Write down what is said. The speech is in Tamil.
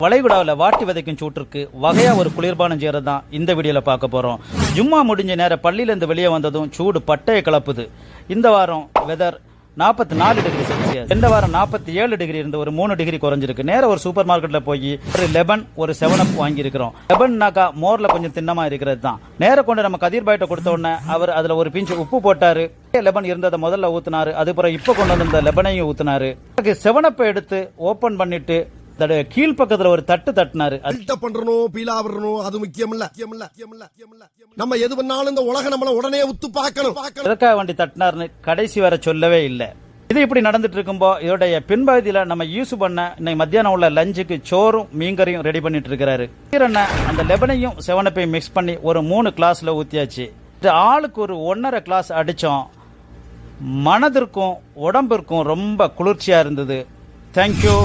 வளைகுடாவில் வாட்டி விதைக்கும் சூட்டிற்கு வகையா ஒரு குளிர்பானம் செய்யறது தான் இந்த வீடியோல பார்க்க போறோம். ஜும்மா முடிஞ்ச நேரம் பள்ளியிலிருந்து வெளியே வந்ததும் சூடு பட்டையை கிளப்புது. இந்த வாரம் வெதர் 44 டிகிரி செல்சியஸ், இந்த வாரம் 47 டிகிரி இருந்து ஒரு 3 டிகிரி குறைஞ்சிருக்கு. நேரம் ஒரு சூப்பர் மார்க்கெட்ல போய் ஒரு லெபன் ஒரு 7up வாங்கி இருக்கிறோம். லெபன்னாக்கா மோர்ல கொஞ்சம் தின்னமா இருக்கிறது தான். நேரம் கொண்டு நம்ம கதிர் பாய்ட்ட கொடுத்த உடனே அவர் அதுல ஒரு பிஞ்சு உப்பு போட்டாரு. லெபன் இருந்ததை முதல்ல ஊத்தினாரு. அதுக்கப்புறம் இப்ப கொண்டு வந்த லெபனையும் ஊத்தினாரு. 7up எடுத்து ஓபன் பண்ணிட்டு கீழ் பக்கத்துல ஒரு தட்டு தட்டினாரு. பண்றணும் பீலா வரணும், அது முக்கியம் இல்ல. நம்ம எது பண்ணாலும் இந்த உலக நம்மள உடனே உத்து பார்க்கணும். எதற்காக வண்டி தட்டினார்னு கடைசி வரை சொல்லவே இல்லை. இது இப்படி நடந்துட்டு இருக்கும்போ இதோடைய பின்பகுதியில நம்ம யூஸ் பண்ண இன்னைக்கு மத்தியானம் உள்ள லஞ்சுக்கு சோறும் மீன்கறியும் ரெடி பண்ணிட்டு இருக்கிறாரு. அந்த லெபனையும் 7upையும் மிக்ஸ் பண்ணி ஒரு 3 கிளாஸ்ல ஊத்தியாச்சு. ஆளுக்கு ஒரு 1.5 கிளாஸ் அடிச்சோம். மனதிற்கும் உடம்பிற்கும் ரொம்ப குளிர்ச்சியா இருந்தது. தேங்க்யூ.